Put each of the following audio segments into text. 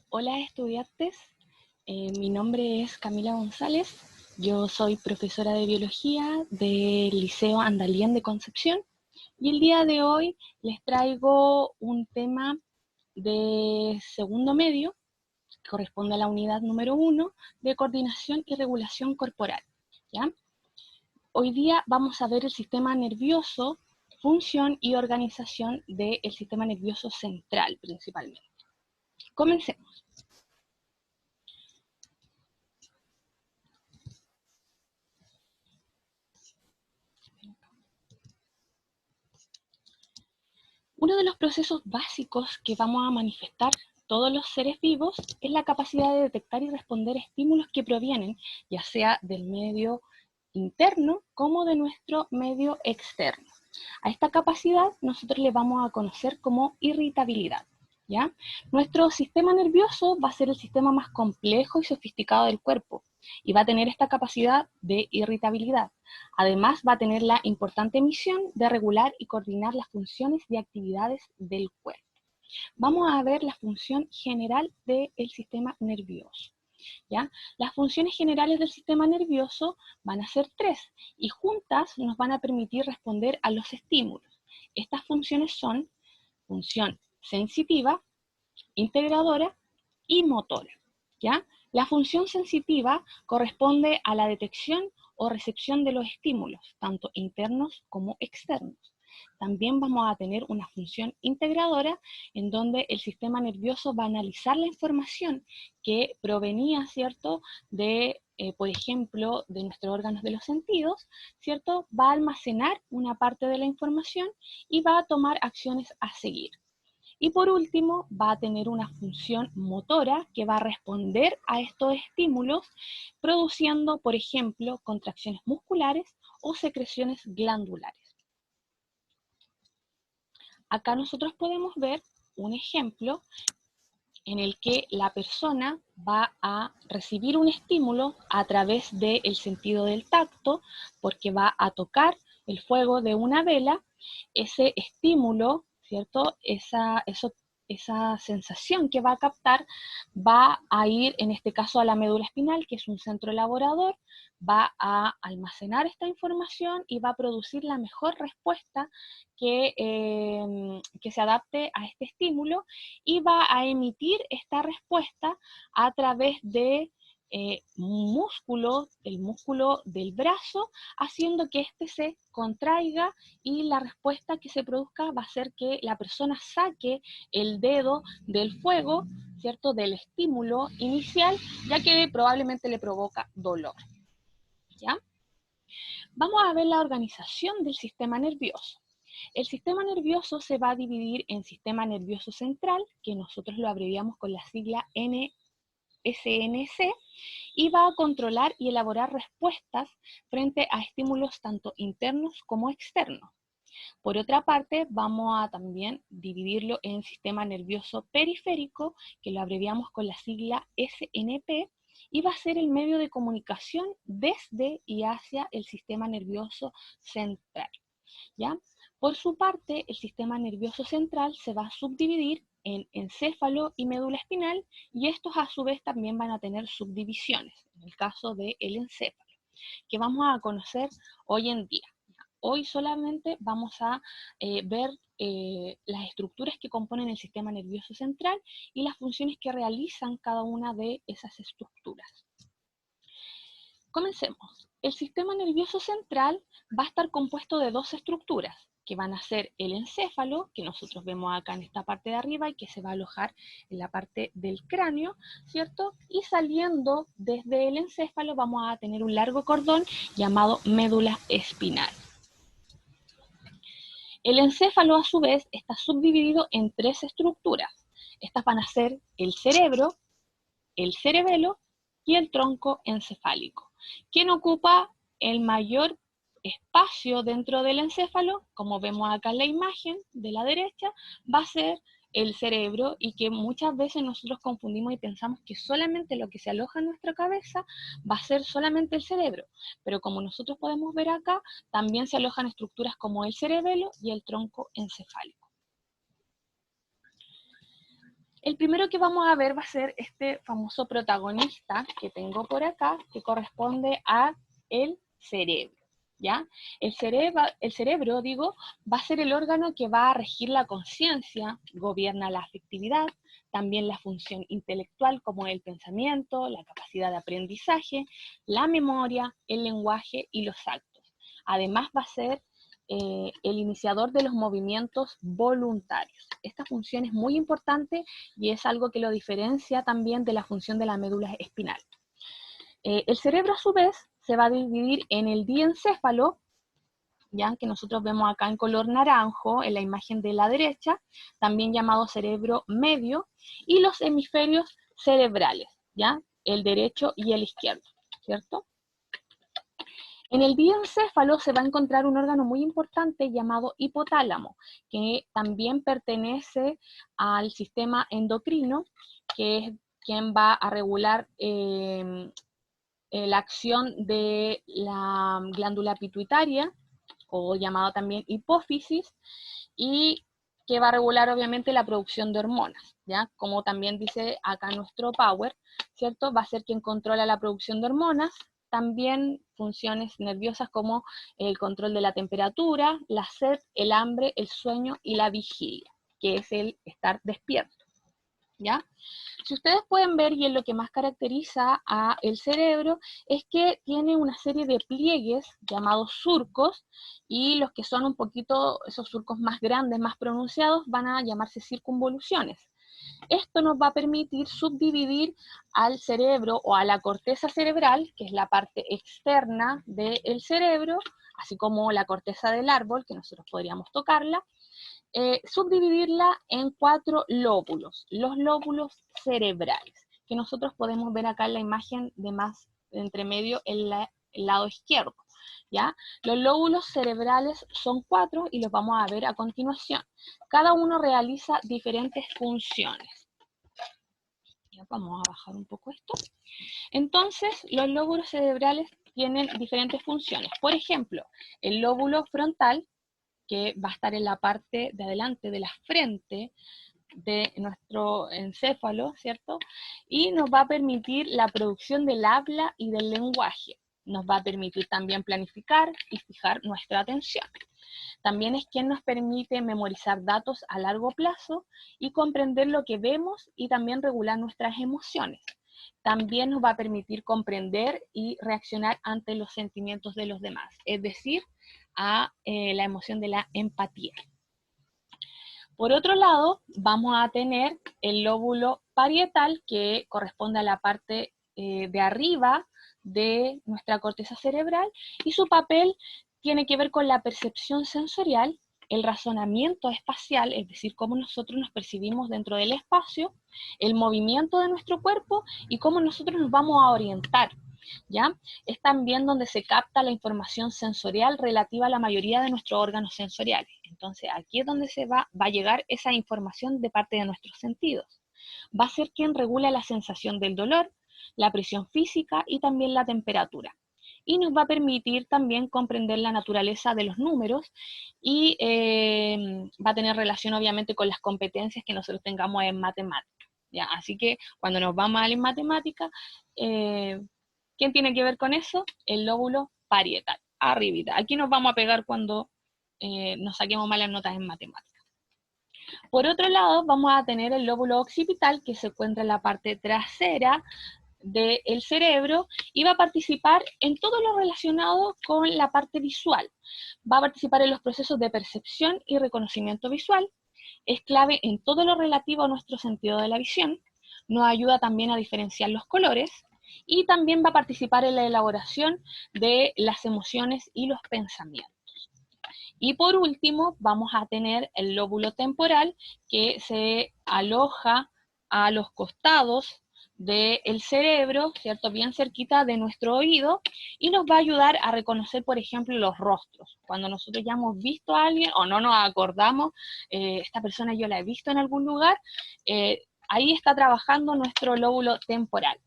Hola estudiantes, mi nombre es Camila González, yo soy profesora de biología del Liceo Andalién de Concepción y el día de hoy les traigo un tema de segundo medio, que corresponde a la unidad número 1 de coordinación y regulación corporal. ¿Ya? Hoy día vamos a ver el sistema nervioso, función y organización del sistema nervioso central principalmente. Comencemos. Uno de los procesos básicos que vamos a manifestar todos los seres vivos es la capacidad de detectar y responder a estímulos que provienen, ya sea del medio interno como de nuestro medio externo. A esta capacidad nosotros le vamos a conocer como irritabilidad. ¿Ya? Nuestro sistema nervioso va a ser el sistema más complejo y sofisticado del cuerpo y va a tener esta capacidad de irritabilidad. Además, va a tener la importante misión de regular y coordinar las funciones y actividades del cuerpo. Vamos a ver la función general del sistema nervioso. ¿Ya? Las funciones generales del sistema nervioso van a ser 3 y juntas nos van a permitir responder a los estímulos. Estas funciones son función sensitiva, integradora y motora. ¿Ya? La función sensitiva corresponde a la detección o recepción de los estímulos, tanto internos como externos. También vamos a tener una función integradora en donde el sistema nervioso va a analizar la información que provenía, ¿cierto?, de, por ejemplo, de nuestros órganos de los sentidos, ¿cierto? Va a almacenar una parte de la información y va a tomar acciones a seguir. Y por último, va a tener una función motora que va a responder a estos estímulos produciendo, por ejemplo, contracciones musculares o secreciones glandulares. Acá nosotros podemos ver un ejemplo en el que la persona va a recibir un estímulo a través del sentido del tacto, porque va a tocar el fuego de una vela. Ese estímulo, ¿cierto? Esa sensación que va a captar va a ir, en este caso, a la médula espinal, que es un centro elaborador, va a almacenar esta información y va a producir la mejor respuesta que se adapte a este estímulo y va a emitir esta respuesta a través de músculo, el músculo del brazo, haciendo que éste se contraiga y la respuesta que se produzca va a ser que la persona saque el dedo del fuego, ¿cierto?, del estímulo inicial, ya que probablemente le provoca dolor. ¿Ya? Vamos a ver la organización del sistema nervioso. El sistema nervioso se va a dividir en sistema nervioso central, que nosotros lo abreviamos con la sigla SNC, y va a controlar y elaborar respuestas frente a estímulos tanto internos como externos. Por otra parte, vamos a también dividirlo en sistema nervioso periférico, que lo abreviamos con la sigla SNP, y va a ser el medio de comunicación desde y hacia el sistema nervioso central. ¿Ya? Por su parte, el sistema nervioso central se va a subdividir en encéfalo y médula espinal, y estos a su vez también van a tener subdivisiones, en el caso del encéfalo, que vamos a conocer hoy en día. Hoy solamente vamos a ver las estructuras que componen el sistema nervioso central y las funciones que realizan cada una de esas estructuras. Comencemos. El sistema nervioso central va a estar compuesto de dos estructuras, que van a ser el encéfalo, que nosotros vemos acá en esta parte de arriba y que se va a alojar en la parte del cráneo, ¿cierto? Y saliendo desde el encéfalo vamos a tener un largo cordón llamado médula espinal. El encéfalo, a su vez, está subdividido en tres estructuras. Estas van a ser el cerebro, el cerebelo y el tronco encefálico. ¿Quién ocupa el mayor espacio dentro del encéfalo? Como vemos acá en la imagen de la derecha, va a ser el cerebro, y que muchas veces nosotros confundimos y pensamos que solamente lo que se aloja en nuestra cabeza va a ser solamente el cerebro, pero como nosotros podemos ver acá, también se alojan estructuras como el cerebelo y el tronco encefálico. El primero que vamos a ver va a ser este famoso protagonista que tengo por acá, que corresponde a el cerebro, ¿ya? El cerebro, digo, va a ser el órgano que va a regir la conciencia, gobierna la afectividad, también la función intelectual como el pensamiento, la capacidad de aprendizaje, la memoria, el lenguaje y los actos. Además va a ser el iniciador de los movimientos voluntarios. Esta función es muy importante y es algo que lo diferencia también de la función de la médula espinal. El cerebro a su vez se va a dividir en el diencéfalo, ya que nosotros vemos acá en color naranjo en la imagen de la derecha, también llamado cerebro medio, y los hemisferios cerebrales, ya, el derecho y el izquierdo, ¿cierto? En el diencéfalo se va a encontrar un órgano muy importante llamado hipotálamo, que también pertenece al sistema endocrino, que es quien va a regular la acción de la glándula pituitaria, o llamado también hipófisis, y que va a regular obviamente la producción de hormonas, ¿ya? Como también dice acá nuestro Power, ¿cierto? Va a ser quien controla la producción de hormonas, también funciones nerviosas como el control de la temperatura, la sed, el hambre, el sueño y la vigilia, que es el estar despierto, ¿ya? Si ustedes pueden ver, y es lo que más caracteriza a el cerebro, es que tiene una serie de pliegues llamados surcos, y los que son un poquito, esos surcos más grandes, más pronunciados, van a llamarse circunvoluciones. Esto nos va a permitir subdividir al cerebro o a la corteza cerebral, que es la parte externa del cerebro, así como la corteza del árbol, que nosotros podríamos tocarla, subdividirla en 4 lóbulos, los lóbulos cerebrales, que nosotros podemos ver acá en la imagen de más entre medio en el lado izquierdo, ¿ya? Los lóbulos cerebrales son 4 y los vamos a ver a continuación. Cada uno realiza diferentes funciones. Ya, vamos a bajar un poco esto. Entonces, los lóbulos cerebrales tienen diferentes funciones. Por ejemplo, el lóbulo frontal, que va a estar en la parte de adelante de la frente de nuestro encéfalo, ¿cierto? Y nos va a permitir la producción del habla y del lenguaje. Nos va a permitir también planificar y fijar nuestra atención. También es quien nos permite memorizar datos a largo plazo y comprender lo que vemos y también regular nuestras emociones. También nos va a permitir comprender y reaccionar ante los sentimientos de los demás, es decir, a la emoción de la empatía. Por otro lado, vamos a tener el lóbulo parietal, que corresponde a la parte de arriba de nuestra corteza cerebral, y su papel tiene que ver con la percepción sensorial, el razonamiento espacial, es decir, cómo nosotros nos percibimos dentro del espacio, el movimiento de nuestro cuerpo y cómo nosotros nos vamos a orientar, ¿ya? Es también donde se capta la información sensorial relativa a la mayoría de nuestros órganos sensoriales. Entonces, aquí es donde se va a llegar esa información de parte de nuestros sentidos. Va a ser quien regula la sensación del dolor, la presión física y también la temperatura. Y nos va a permitir también comprender la naturaleza de los números y va a tener relación obviamente con las competencias que nosotros tengamos en matemáticas, ¿ya? Así que cuando nos va mal en matemáticas, ¿quién tiene que ver con eso? El lóbulo parietal, arribita. Aquí nos vamos a pegar cuando nos saquemos malas notas en matemáticas. Por otro lado, vamos a tener el lóbulo occipital, que se encuentra en la parte trasera del cerebro y va a participar en todo lo relacionado con la parte visual. Va a participar en los procesos de percepción y reconocimiento visual. Es clave en todo lo relativo a nuestro sentido de la visión. Nos ayuda también a diferenciar los colores y también va a participar en la elaboración de las emociones y los pensamientos. Y por último, vamos a tener el lóbulo temporal, que se aloja a los costados del cerebro, ¿cierto? Bien cerquita de nuestro oído, y nos va a ayudar a reconocer, por ejemplo, los rostros. Cuando nosotros ya hemos visto a alguien o no nos acordamos, esta persona yo la he visto en algún lugar, ahí está trabajando nuestro lóbulo temporal.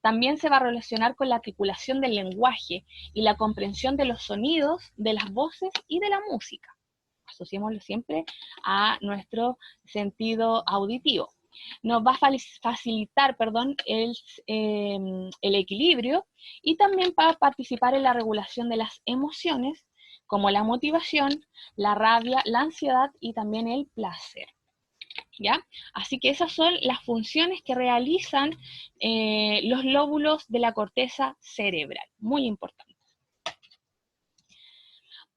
También se va a relacionar con la articulación del lenguaje y la comprensión de los sonidos, de las voces y de la música. Asociémoslo siempre a nuestro sentido auditivo. nos va a facilitar, perdón, el equilibrio, y también va a participar en la regulación de las emociones, como la motivación, la rabia, la ansiedad y también el placer. ¿Ya? Así que esas son las funciones que realizan los lóbulos de la corteza cerebral, muy importante.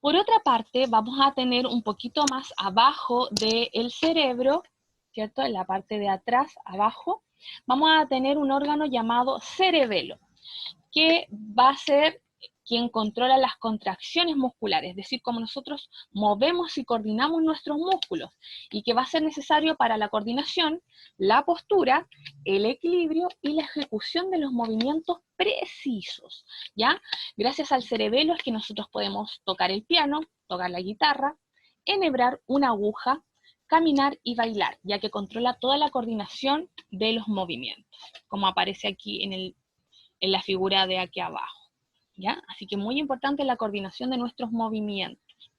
Por otra parte, vamos a tener un poquito más abajo del cerebro, ¿cierto? En la parte de atrás, abajo, vamos a tener un órgano llamado cerebelo, que va a ser quien controla las contracciones musculares, es decir, cómo nosotros movemos y coordinamos nuestros músculos, y que va a ser necesario para la coordinación, la postura, el equilibrio y la ejecución de los movimientos precisos, ¿ya? Gracias al cerebelo es que nosotros podemos tocar el piano, tocar la guitarra, enhebrar una aguja, caminar y bailar, ya que controla toda la coordinación de los movimientos, como aparece aquí en la figura de aquí abajo. ¿Ya? Así que muy importante la coordinación de nuestros movimientos.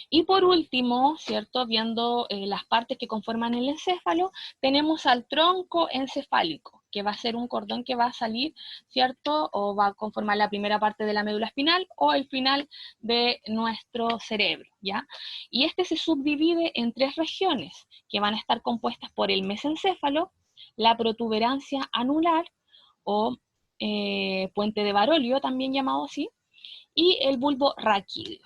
Y por último, ¿cierto? Viendo las partes que conforman el encéfalo, tenemos al tronco encefálico, que va a ser un cordón que va a salir, ¿cierto? O va a conformar la primera parte de la médula espinal o el final de nuestro cerebro, ¿ya? Y este se subdivide en 3 regiones, que van a estar compuestas por el mesencéfalo, la protuberancia anular, o puente de Barolio, también llamado así, y el bulbo raquídeo.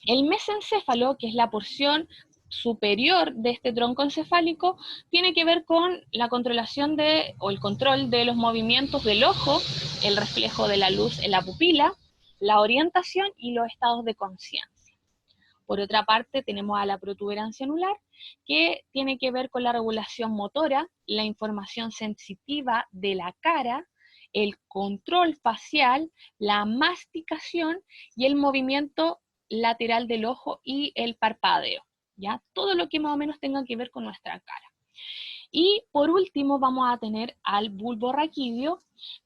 El mesencéfalo, que es la porción superior de este tronco encefálico, tiene que ver con la controlación o el control de los movimientos del ojo, el reflejo de la luz en la pupila, la orientación y los estados de conciencia. Por otra parte, tenemos a la protuberancia anular, que tiene que ver con la regulación motora, la información sensitiva de la cara, el control facial, la masticación y el movimiento lateral del ojo y el parpadeo, ¿ya? Todo lo que más o menos tenga que ver con nuestra cara. Y por último vamos a tener al bulbo raquídeo,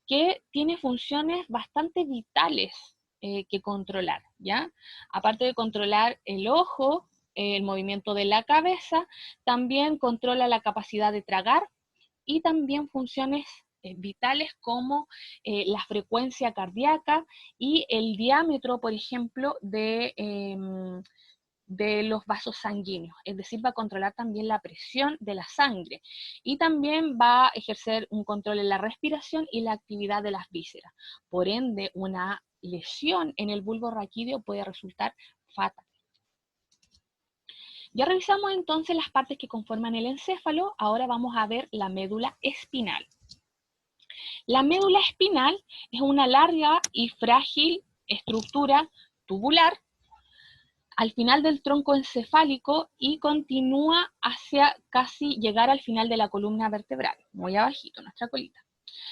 que tiene funciones bastante vitales que controlar, ¿ya? Aparte de controlar el ojo, el movimiento de la cabeza, también controla la capacidad de tragar, y también funciones vitales como la frecuencia cardíaca y el diámetro, por ejemplo, de los vasos sanguíneos, es decir, va a controlar también la presión de la sangre, y también va a ejercer un control en la respiración y la actividad de las vísceras. Por ende, una lesión en el bulbo raquídeo puede resultar fatal. Ya revisamos entonces las partes que conforman el encéfalo, ahora vamos a ver la médula espinal. La médula espinal es una larga y frágil estructura tubular al final del tronco encefálico y continúa hacia casi llegar al final de la columna vertebral, muy abajito, nuestra colita.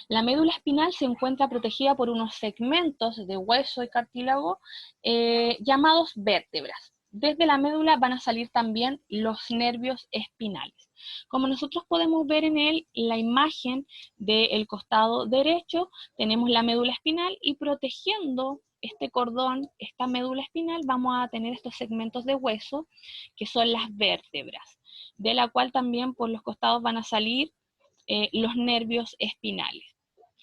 La médula espinal se encuentra protegida por unos segmentos de hueso y cartílago llamados vértebras. Desde la médula van a salir también los nervios espinales. Como nosotros podemos ver en la imagen del costado derecho, tenemos la médula espinal, y protegiendo este cordón, esta médula espinal, vamos a tener estos segmentos de hueso, que son las vértebras, de la cual también por los costados van a salir los nervios espinales.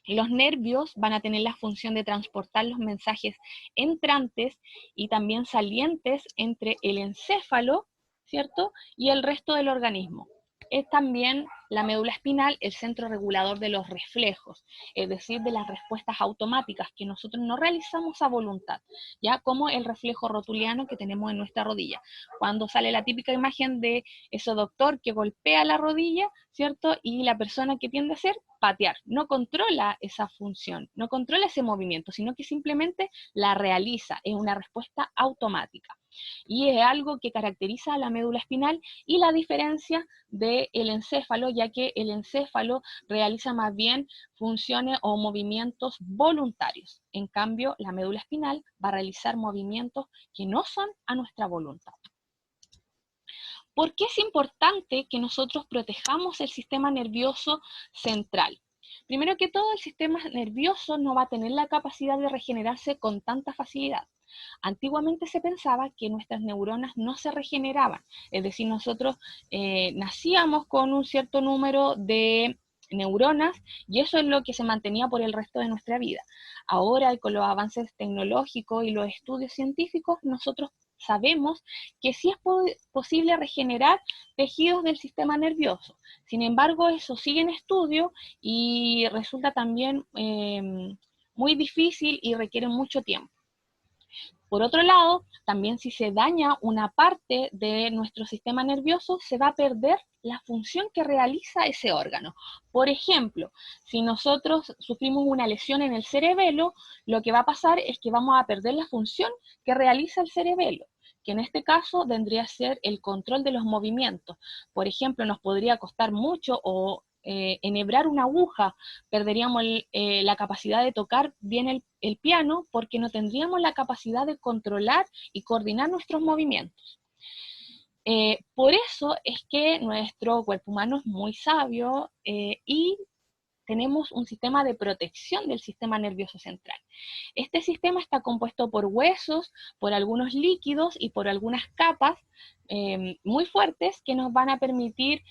Los nervios van a tener la función de transportar los mensajes entrantes y también salientes entre el encéfalo, ¿cierto?, y el resto del organismo. Es también la médula espinal el centro regulador de los reflejos, es decir, de las respuestas automáticas que nosotros no realizamos a voluntad, ya como el reflejo rotuliano que tenemos en nuestra rodilla. Cuando sale la típica imagen de ese doctor que golpea la rodilla, ¿cierto? Y la persona que tiende a hacer, patear. No controla esa función, no controla ese movimiento, sino que simplemente la realiza, es una respuesta automática. Y es algo que caracteriza a la médula espinal y la diferencia del encéfalo, ya que el encéfalo realiza más bien funciones o movimientos voluntarios. En cambio, la médula espinal va a realizar movimientos que no son a nuestra voluntad. ¿Por qué es importante que nosotros protejamos el sistema nervioso central? Primero que todo, el sistema nervioso no va a tener la capacidad de regenerarse con tanta facilidad. Antiguamente se pensaba que nuestras neuronas no se regeneraban, es decir, nosotros nacíamos con un cierto número de neuronas y eso es lo que se mantenía por el resto de nuestra vida. Ahora, con los avances tecnológicos y los estudios científicos, nosotros sabemos que sí es posible regenerar tejidos del sistema nervioso. Sin embargo, eso sigue en estudio y resulta también muy difícil y requiere mucho tiempo. Por otro lado, también si se daña una parte de nuestro sistema nervioso, se va a perder la función que realiza ese órgano. Por ejemplo, si nosotros sufrimos una lesión en el cerebelo, lo que va a pasar es que vamos a perder la función que realiza el cerebelo, que en este caso vendría a ser el control de los movimientos. Por ejemplo, nos podría costar mucho o enhebrar una aguja, perderíamos la capacidad de tocar bien el piano porque no tendríamos la capacidad de controlar y coordinar nuestros movimientos. Por eso es que nuestro cuerpo humano es muy sabio y tenemos un sistema de protección del sistema nervioso central. Este sistema está compuesto por huesos, por algunos líquidos y por algunas capas muy fuertes que nos van a permitir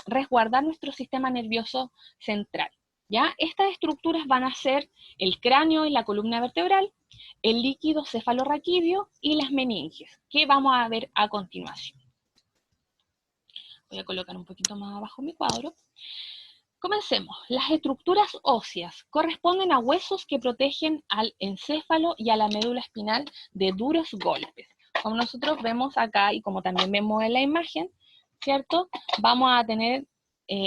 resguardar nuestro sistema nervioso central. ¿Ya? Estas estructuras van a ser el cráneo y la columna vertebral, el líquido cefalorraquídeo y las meninges, que vamos a ver a continuación. Voy a colocar un poquito más abajo mi cuadro. Comencemos. Las estructuras óseas corresponden a huesos que protegen al encéfalo y a la médula espinal de duros golpes. Como nosotros vemos acá y como también vemos en la imagen, ¿cierto? Vamos a tener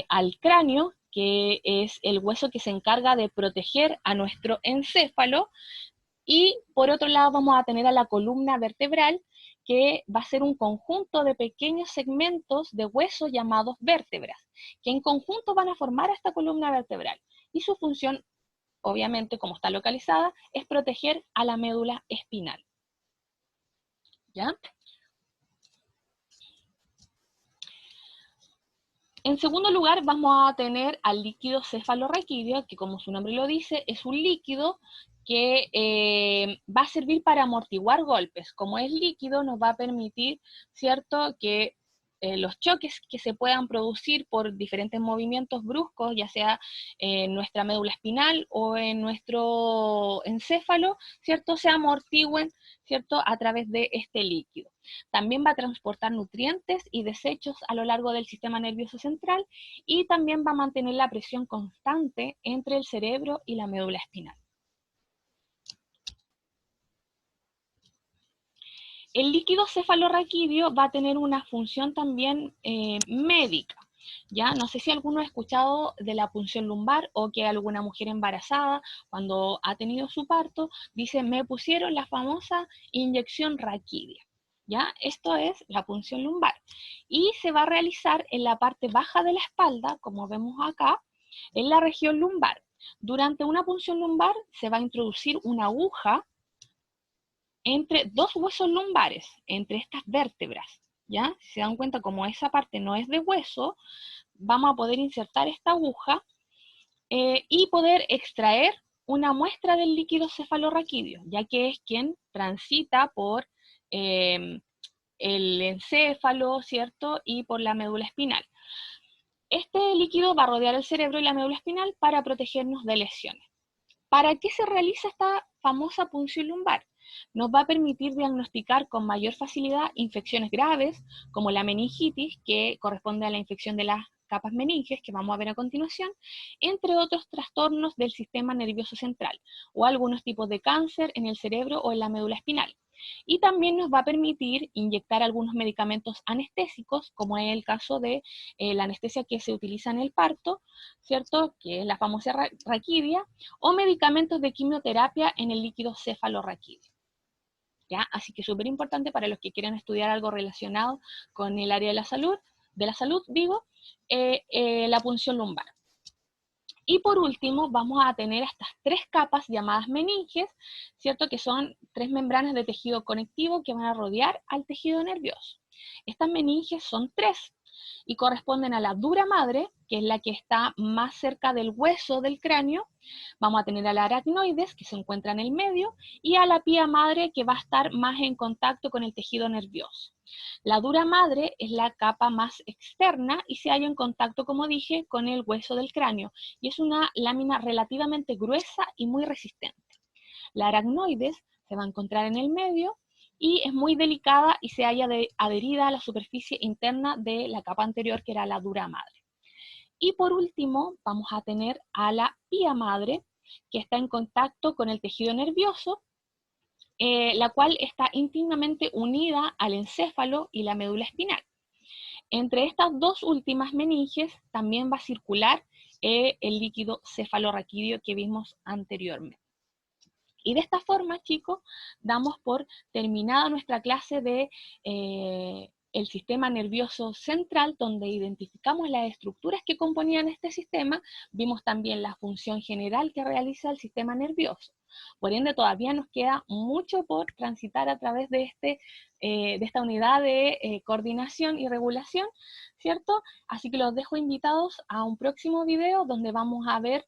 al cráneo, que es el hueso que se encarga de proteger a nuestro encéfalo, y por otro lado vamos a tener a la columna vertebral, que va a ser un conjunto de pequeños segmentos de huesos llamados vértebras, que en conjunto van a formar esta columna vertebral. Y su función, obviamente, como está localizada, es proteger a la médula espinal. ¿Ya? En segundo lugar, vamos a tener al líquido cefalorraquídeo, que como su nombre lo dice, es un líquido que va a servir para amortiguar golpes. Como es líquido, nos va a permitir, ¿cierto?, que los choques que se puedan producir por diferentes movimientos bruscos, ya sea en nuestra médula espinal o en nuestro encéfalo, ¿cierto?, se amortigüen, ¿cierto?, a través de este líquido. También va a transportar nutrientes y desechos a lo largo del sistema nervioso central y también va a mantener la presión constante entre el cerebro y la médula espinal. El líquido cefalorraquídeo va a tener una función también médica. ¿Ya? No sé si alguno ha escuchado de la punción lumbar o que alguna mujer embarazada, cuando ha tenido su parto, dice, me pusieron la famosa inyección raquídea. ¿Ya? Esto es la punción lumbar. Y se va a realizar en la parte baja de la espalda, como vemos acá, en la región lumbar. Durante una punción lumbar se va a introducir una aguja entre dos huesos lumbares, entre estas vértebras, ¿ya? Si se dan cuenta, como esa parte no es de hueso, vamos a poder insertar esta aguja y poder extraer una muestra del líquido cefalorraquídeo, ya que es quien transita por el encéfalo, ¿cierto? Y por la médula espinal. Este líquido va a rodear el cerebro y la médula espinal para protegernos de lesiones. ¿Para qué se realiza esta famosa punción lumbar? Nos va a permitir diagnosticar con mayor facilidad infecciones graves, como la meningitis, que corresponde a la infección de las capas meninges, que vamos a ver a continuación, entre otros trastornos del sistema nervioso central, o algunos tipos de cáncer en el cerebro o en la médula espinal. Y también nos va a permitir inyectar algunos medicamentos anestésicos, como es el caso de la anestesia que se utiliza en el parto, ¿cierto?, que es la famosa raquidia, o medicamentos de quimioterapia en el líquido cefalorraquídeo. ¿Ya? Así que súper importante para los que quieran estudiar algo relacionado con el área de la salud, la punción lumbar. Y por último, vamos a tener estas tres capas llamadas meninges, ¿cierto?, que son tres membranas de tejido conectivo que van a rodear al tejido nervioso. Estas meninges son tres. y corresponden a la dura madre, que es la que está más cerca del hueso del cráneo. Vamos a tener a la aracnoides, que se encuentra en el medio, y a la pía madre, que va a estar más en contacto con el tejido nervioso. La dura madre es la capa más externa y se halla en contacto, como dije, con el hueso del cráneo, y es una lámina relativamente gruesa y muy resistente. La aracnoides se va a encontrar en el medio y es muy delicada y se halla adherida a la superficie interna de la capa anterior, que era la dura madre. Y por último, vamos a tener a la pía madre, que está en contacto con el tejido nervioso, la cual está íntimamente unida al encéfalo y la médula espinal. Entre estas dos últimas meninges también va a circular el líquido cefalorraquídeo que vimos anteriormente. Y de esta forma, chicos, damos por terminada nuestra clase de el sistema nervioso central, donde identificamos las estructuras que componían este sistema. Vimos también la función general que realiza el sistema nervioso. Por ende, todavía nos queda mucho por transitar a través de esta unidad de coordinación y regulación, ¿cierto? Así que los dejo invitados a un próximo video donde vamos a ver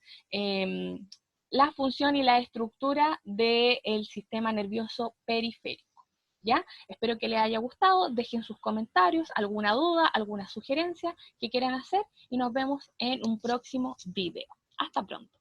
la función y la estructura del sistema nervioso periférico. ¿Ya? Espero que les haya gustado, dejen sus comentarios, alguna duda, alguna sugerencia que quieran hacer y nos vemos en un próximo video. Hasta pronto.